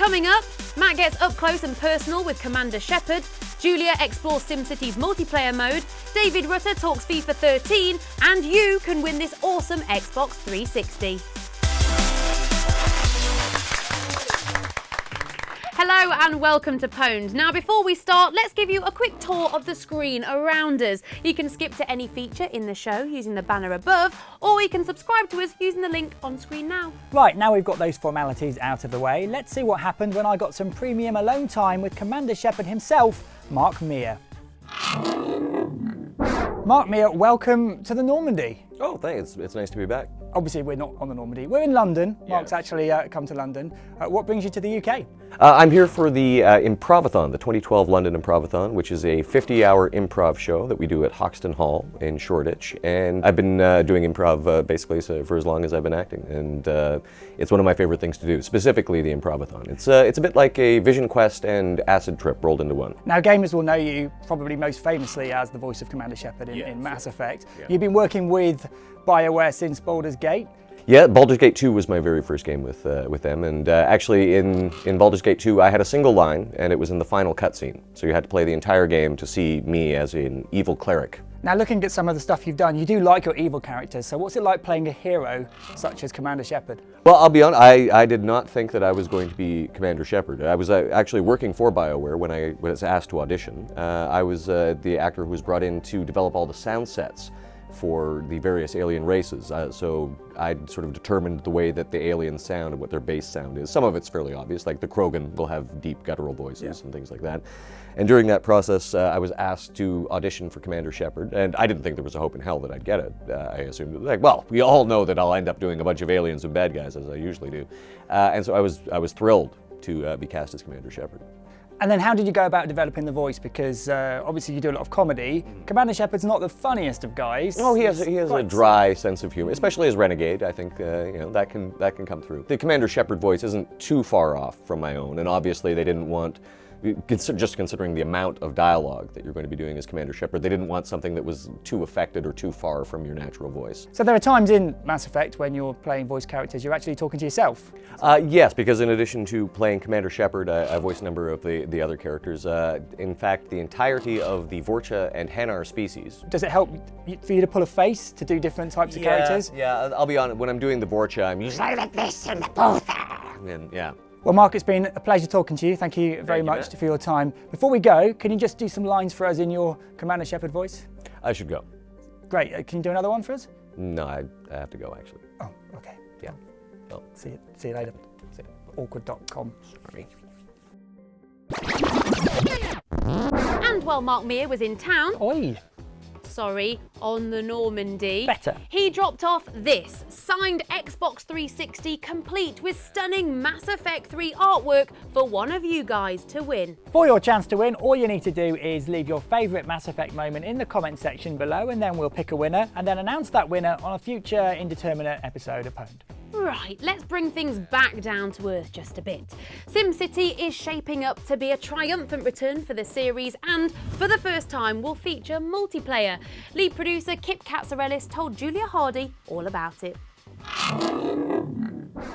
Coming up, Matt gets up close and personal with Commander Shepard, Julia explores SimCity's multiplayer mode, David Rutter talks FIFA 13, and you can win this awesome Xbox 360. Hello and welcome to PWNED. Now before we start, let's give you a quick tour of the screen around us. You can skip to any feature in the show using the banner above, or you can subscribe to us using the link on screen now. Right, now we've got those formalities out of the way, let's see what happened when I got some premium alone time with Commander Shepard himself, Mark Meer. Mark Meer, welcome to the Normandy. Oh, thanks. It's nice to be back. Obviously, we're not on the Normandy. We're in London. Yes. Mark's actually come to London. What brings you to the UK? I'm here for the Improvathon, the 2012 London Improvathon, which is a 50-hour improv show that we do at Hoxton Hall in Shoreditch. And I've been doing improv basically for as long as I've been acting. And it's one of my favorite things to do, specifically the Improvathon. It's a bit like a Vision Quest and Acid Trip rolled into one. Now, gamers will know you probably most famously as the voice of Commander Shepard in Mass Effect. Yeah. You've been working with BioWare since Baldur's Gate. Yeah, Baldur's Gate 2 was my very first game with them, and actually in Baldur's Gate 2 I had a single line, and it was in the final cutscene. So you had to play the entire game to see me as an evil cleric. Now, looking at some of the stuff you've done, you do like your evil characters, so what's it like playing a hero such as Commander Shepard? Well, I'll be honest, I did not think that I was going to be Commander Shepard. I was actually working for BioWare when I was asked to audition. I was the actor who was brought in to develop all the sound sets for the various alien races. So I sort of determined the way that the aliens sound and what their base sound is. Some of it's fairly obvious, like the Krogan will have deep guttural voices and things like that. And during that process, I was asked to audition for Commander Shepard, and I didn't think there was a hope in hell that I'd get it. I assumed, like, well, we all know that I'll end up doing a bunch of aliens and bad guys, as I usually do. And so I was thrilled to be cast as Commander Shepard. And then how did you go about developing the voice? Because obviously you do a lot of comedy. Commander Shepard's not the funniest of guys. Oh, he has a dry sense of humor, especially as Renegade. I think that can come through. The Commander Shepard voice isn't too far off from my own, and obviously they didn't want, just considering the amount of dialogue that you're going to be doing as Commander Shepard, they didn't want something that was too affected or too far from your natural voice. So there are times in Mass Effect when you're playing voice characters, you're actually talking to yourself? Yes, because in addition to playing Commander Shepard, I voice a number of the other characters. In fact, the entirety of the Vorcha and Hanar species. Does it help for you to pull a face to do different types of characters? Yeah, I'll be honest, when I'm doing the Vorcha, I'm usually like this and the Botha. And yeah. Well, Mark, it's been a pleasure talking to you. Thank you very much for your time. Before we go, can you just do some lines for us in your Commander Shepard voice? I should go. Great. Can you do another one for us? No, I have to go, actually. Oh, okay. Yeah. Well, see you later. See you. Awkward.com. Sorry. And while Mark Meer was in town, on the Normandy, Better. he dropped off this signed Xbox 360 complete with stunning Mass Effect 3 artwork for one of you guys to win. For your chance to win, all you need to do is leave your favourite Mass Effect moment in the comment section below, and then we'll pick a winner and then announce that winner on a future indeterminate episode of PWNED. Right, let's bring things back down to earth just a bit. SimCity is shaping up to be a triumphant return for the series, and for the first time will feature multiplayer. Lead producer Kip Katsarelis told Julia Hardy all about it.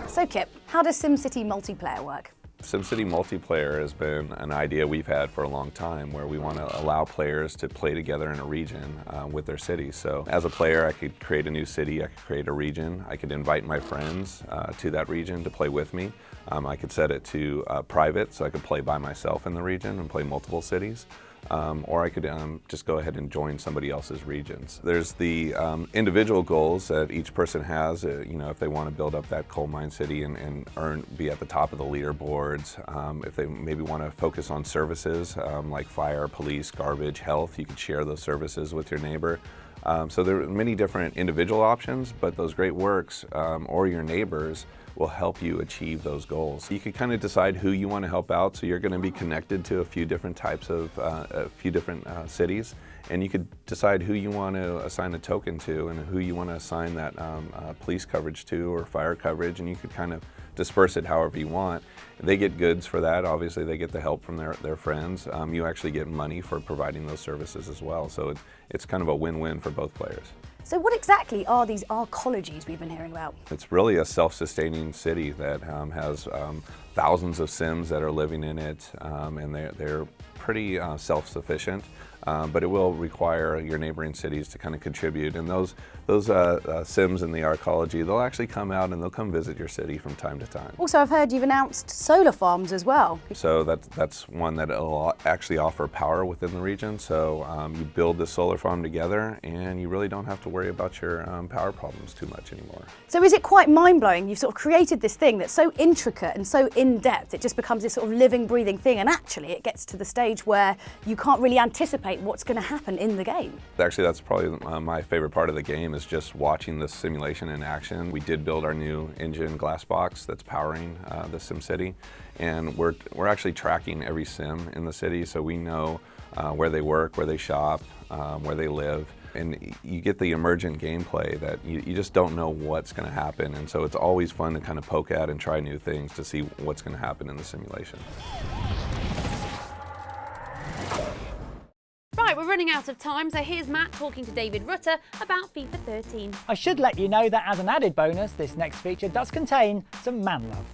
So Kip, how does SimCity multiplayer work? SimCity multiplayer has been an idea we've had for a long time, where we want to allow players to play together in a region with their city. So as a player, I could create a new city, I could create a region, I could invite my friends to that region to play with me. I could set it to private, so I could play by myself in the region and play multiple cities. Or I could just go ahead and join somebody else's regions. There's the individual goals that each person has, if they want to build up that coal mine city and be at the top of the leaderboards. If they maybe want to focus on services like fire, police, garbage, health, you could share those services with your neighbor. So there are many different individual options, but those great works or your neighbors will help you achieve those goals. You can kind of decide who you want to help out, so you're going to be connected to a few different types of, cities, and you could decide who you want to assign a token to and who you want to assign that police coverage to or fire coverage, and you could kind of disperse it however you want. They get goods for that, obviously they get the help from their friends. You actually get money for providing those services as well, so it's kind of a win-win for both players. So what exactly are these arcologies we've been hearing about? It's really a self-sustaining city that has thousands of Sims that are living in it, and they're pretty self-sufficient. But it will require your neighboring cities to kind of contribute. And those Sims in the arcology, they'll actually come out and they'll come visit your city from time to time. Also, I've heard you've announced solar farms as well. So that's one that will actually offer power within the region. So you build the solar farm together and you really don't have to worry about your power problems too much anymore. So is it quite mind-blowing? You've sort of created this thing that's so intricate and so in-depth, it just becomes this sort of living, breathing thing, and actually it gets to the stage where you can't really anticipate what's going to happen in the game. Actually, that's probably my favorite part of the game, is just watching the simulation in action. We did build our new engine glass box that's powering the SimCity, and we're actually tracking every Sim in the city, so we know where they work, where they shop, where they live. And you get the emergent gameplay that you just don't know what's going to happen, and so it's always fun to kind of poke at and try new things to see what's going to happen in the simulation. Right, we're running out of time, so here's Matt talking to David Rutter about FIFA 13. I should let you know that as an added bonus, this next feature does contain some man love.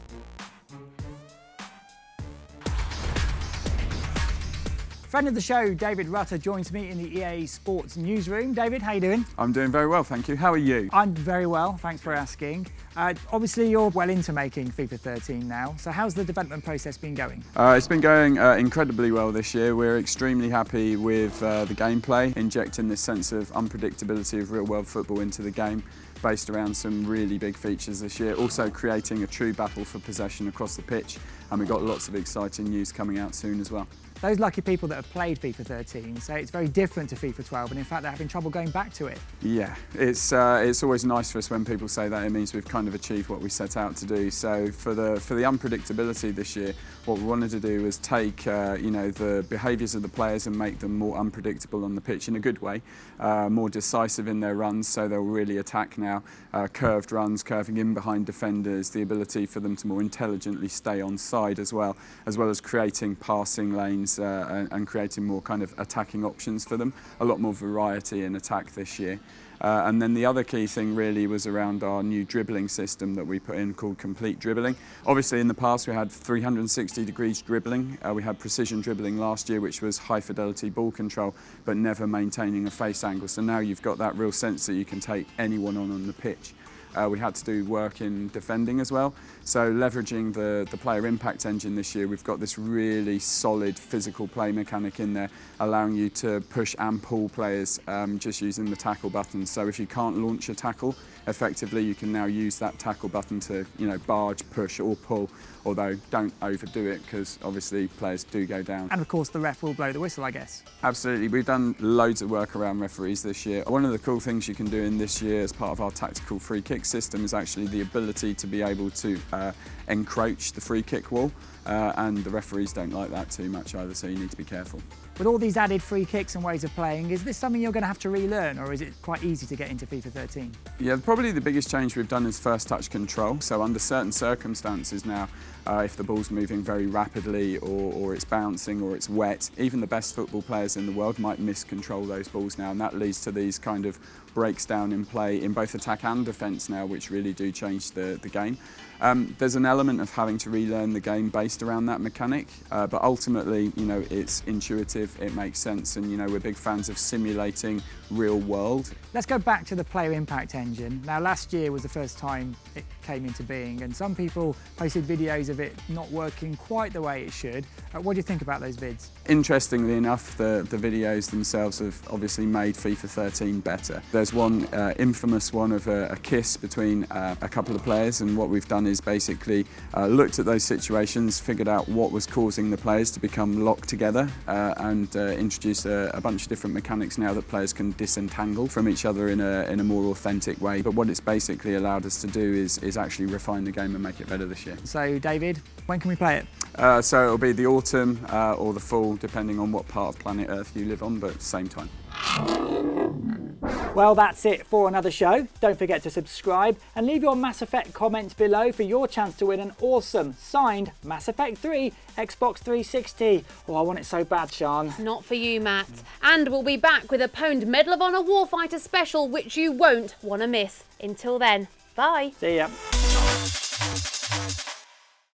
Friend of the show, David Rutter, joins me in the EA Sports newsroom. David, how you doing? I'm doing very well, thank you. How are you? I'm very well, thanks for asking. Obviously, you're well into making FIFA 13 now, so how's the development process been going? It's been going incredibly well this year. We're extremely happy with the gameplay, injecting this sense of unpredictability of real-world football into the game, based around some really big features this year. Also creating a true battle for possession across the pitch, and we've got lots of exciting news coming out soon as well. Those lucky people that have played FIFA 13 say it's very different to FIFA 12, and in fact they're having trouble going back to it. Yeah, it's always nice for us when people say that. It means we've kind of achieved what we set out to do. So for the unpredictability this year, what we wanted to do was take the behaviours of the players and make them more unpredictable on the pitch in a good way, more decisive in their runs, so they'll really attack now. Curved runs, curving in behind defenders, the ability for them to more intelligently stay on side as well as creating passing lanes and creating more kind of attacking options for them. A lot more variety in attack this year. And then the other key thing really was around our new dribbling system that we put in called Complete Dribbling. Obviously in the past we had 360 degrees dribbling. We had precision dribbling last year, which was high fidelity ball control, but never maintaining a face angle. So now you've got that real sense that you can take anyone on the pitch. We had to do work in defending as well. So leveraging the player impact engine this year, we've got this really solid physical play mechanic in there, allowing you to push and pull players just using the tackle button. So if you can't launch a tackle effectively, you can now use that tackle button to barge, push or pull, although don't overdo it because obviously players do go down. And of course the ref will blow the whistle, I guess. Absolutely, we've done loads of work around referees this year. One of the cool things you can do in this year as part of our tactical free kick system is actually the ability to be able to encroach the free kick wall, and the referees don't like that too much either, so you need to be careful. With all these added free kicks and ways of playing, is this something you're going to have to relearn, or is it quite easy to get into FIFA 13? Yeah, probably the biggest change we've done is first touch control. So under certain circumstances now, if the ball's moving very rapidly or it's bouncing or it's wet, even the best football players in the world might miscontrol those balls now, and that leads to these kind of breaks down in play in both attack and defence now, which really do change the game. There's an element of having to relearn the game based around that mechanic, but ultimately, it's intuitive, it makes sense, and we're big fans of simulating real world. Let's go back to the player impact engine. Now, last year was the first time it came into being, and some people posted videos of it not working quite the way it should. What do you think about those vids? Interestingly enough, the videos themselves have obviously made FIFA 13 better. There's one infamous one of a kiss between a couple of players, and what we've done is basically looked at those situations, figured out what was causing the players to become locked together, and introduced a bunch of different mechanics now that players can disentangle from each other in a more authentic way. But what it's basically allowed us to do is actually refine the game and make it better this year. So David, when can we play it? So it'll be the autumn or the fall, depending on what part of planet Earth you live on, but same time. Well, that's it for another show. Don't forget to subscribe and leave your Mass Effect comments below for your chance to win an awesome signed Mass Effect 3 Xbox 360. Oh, I want it so bad, Sian. Not for you, Matt. And we'll be back with a Pwned Medal of Honor Warfighter special, which you won't want to miss. Until then, bye. See ya.